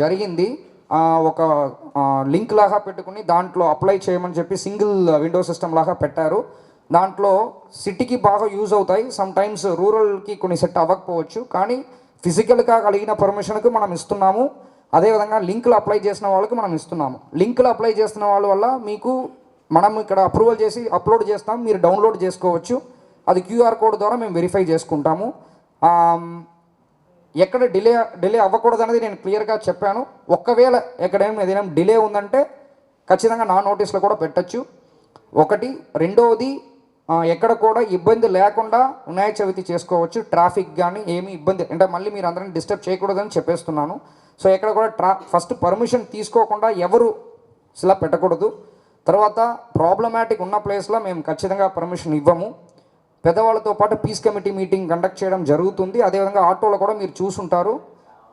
జరిగింది. ఒక లింక్ లాగా పెట్టుకుని దాంట్లో అప్లై చేయమని చెప్పి సింగిల్ విండో సిస్టమ్ లాగా పెట్టారు. దాంట్లో సిటీకి బాగా యూజ్ అవుతాయి. సమ్ టైమ్స్ రూరల్కి కొన్ని సెట్ అవ్వకపోవచ్చు, కానీ ఫిజికల్గా కలిగిన పర్మిషన్కి మనం ఇస్తున్నాము. అదేవిధంగా లింకులు అప్లై చేసిన వాళ్ళకి మనం ఇస్తున్నాము. లింకులు అప్లై చేస్తున్న వాళ్ళ వల్ల మీకు మనం ఇక్కడ అప్రూవల్ చేసి అప్లోడ్ చేస్తాం, మీరు డౌన్లోడ్ చేసుకోవచ్చు. అది క్యూఆర్ కోడ్ ద్వారా మేము వెరిఫై చేసుకుంటాము. ఎక్కడ డిలే అవ్వకూడదు అనేది నేను క్లియర్గా చెప్పాను. ఒక్కవేళ ఏదైనా డిలే ఉందంటే ఖచ్చితంగా నా నోటీస్లో కూడా పెట్టచ్చు. ఒకటి. రెండవది, ఎక్కడ కూడా ఇబ్బంది లేకుండా వినాయక చవితి చేసుకోవచ్చు. ట్రాఫిక్ కానీ ఏమీ ఇబ్బంది అంటే మళ్ళీ మీరు అందరినీ డిస్టర్బ్ చేయకూడదని చెప్పేస్తున్నాను. సో ఎక్కడ కూడా ఫస్ట్ పర్మిషన్ తీసుకోకుండా ఎవరు ఇలా పెట్టకూడదు. తర్వాత ప్రాబ్లమాటిక్ ఉన్న ప్లేస్లో మేము ఖచ్చితంగా పర్మిషన్ ఇవ్వము. పెద్దవాళ్ళతో పాటు పీస్ కమిటీ మీటింగ్ కండక్ట్ చేయడం జరుగుతుంది. అదేవిధంగా ఆటోలో కూడా మీరు చూసుంటారు,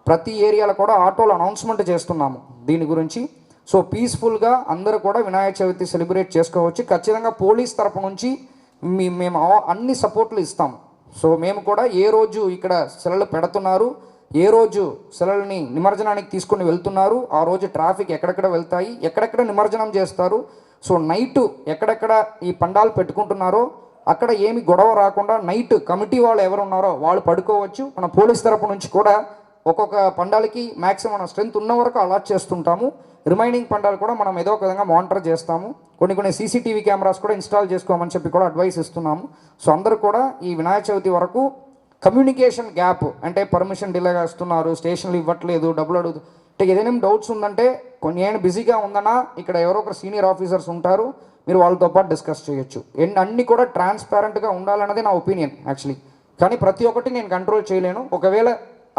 ప్రతి ఏరియాలో కూడా ఆటోలో అనౌన్స్మెంట్ చేస్తున్నాము దీని గురించి. సో పీస్ఫుల్గా అందరూ కూడా వినాయక చవితి సెలబ్రేట్ చేసుకోవచ్చు. ఖచ్చితంగా పోలీస్ తరపు నుంచి మేము అన్ని సపోర్ట్లు ఇస్తాం. సో మేము కూడా ఏ రోజు ఇక్కడ సెలవులు పెడుతున్నారు, ఏ రోజు సెలవులని నిమజ్జనానికి తీసుకొని వెళ్తున్నారు, ఆ రోజు ట్రాఫిక్ ఎక్కడెక్కడ వెళ్తాయి, ఎక్కడెక్కడ నిమజ్జనం చేస్తారు, సో నైటు ఎక్కడెక్కడ ఈ పండాలు పెట్టుకుంటున్నారో అక్కడ ఏమి గొడవ రాకుండా నైట్ కమిటీ వాళ్ళు ఎవరు ఉన్నారో వాళ్ళు పడుకోవచ్చు. మన పోలీస్ తరపు నుంచి కూడా ఒక్కొక్క పండాలకి మ్యాక్సిమం స్ట్రెంత్ ఉన్న వరకు అలాట్ చేస్తుంటాము. రిమైనింగ్ పండాలు కూడా మనం ఏదో ఒక విధంగా మానిటర్ చేస్తాము. కొన్ని సీసీటీవీ కెమెరాస్ కూడా ఇన్స్టాల్ చేసుకోమని చెప్పి కూడా అడ్వైస్ ఇస్తున్నాము. సో అందరూ కూడా ఈ వినాయక చవితి వరకు కమ్యూనికేషన్ గ్యాప్ అంటే పర్మిషన్ డిలేగా ఇస్తున్నారు, స్టేషన్లు ఇవ్వట్లేదు, డబ్బులు అడుగుతూ అంటే ఏదైనా డౌట్స్ ఉందంటే కొన్ని ఏమైనా బిజీగా ఉందన్నా ఇక్కడ ఎవరో ఒకరు సీనియర్ ఆఫీసర్స్ ఉంటారు, మీరు వాళ్ళతో పాటు డిస్కస్ చేయొచ్చు. అన్నీ కూడా ట్రాన్స్పారెంట్గా ఉండాలన్నది నా ఒపీనియన్ యాక్చువల్లీ. కానీ ప్రతి ఒక్కటి నేను కంట్రోల్ చేయలేను. ఒకవేళ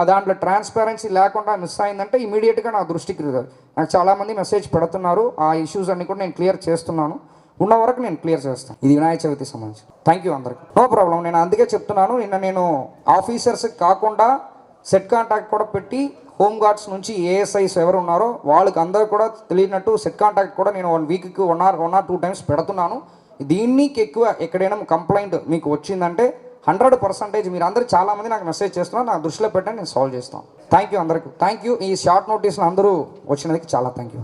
దాంట్లో ట్రాన్స్పారెన్సీ లేకుండా మిస్ అయిందంటే ఇమీడియట్గా నా దృష్టికి రాదు. నాకు చాలామంది మెసేజ్ పెడుతున్నారు, ఆ ఇష్యూస్ అన్నీ కూడా నేను క్లియర్ చేస్తున్నాను. ఉన్న వరకు నేను క్లియర్ చేస్తాను. ఇది వినాయక చవితి సంబంధించి. థ్యాంక్ యూ అందరికి. No problem. నేను అందుకే చెప్తున్నాను, నేను ఆఫీసర్స్ కాకుండా సెట్ కాంటాక్ట్ కూడా పెట్టి హోమ్ గార్డ్స్ నుంచి ఏఎస్ఐస్ ఎవరు ఉన్నారో వాళ్ళకి అందరూ కూడా తెలియనట్టు సెట్ కాంటాక్ట్ కూడా నేను 1 వీక్కి 1 or 2 times పెడుతున్నాను. దీనికి ఎక్కువ ఎక్కడైనా కంప్లైంట్ మీకు వచ్చిందంటే 100% మీరు అందరూ చాలామంది నాకు మెసేజ్ చేస్తున్నారు, నా దృష్టిలో పెట్టండి, నేను సాల్వ్ చేస్తాను. థ్యాంక్ యూ అందరికీ. Thank you. ఈ షార్ట్ నోటీస్లో అందరూ వచ్చినందుకు చాలా థ్యాంక్ యూ.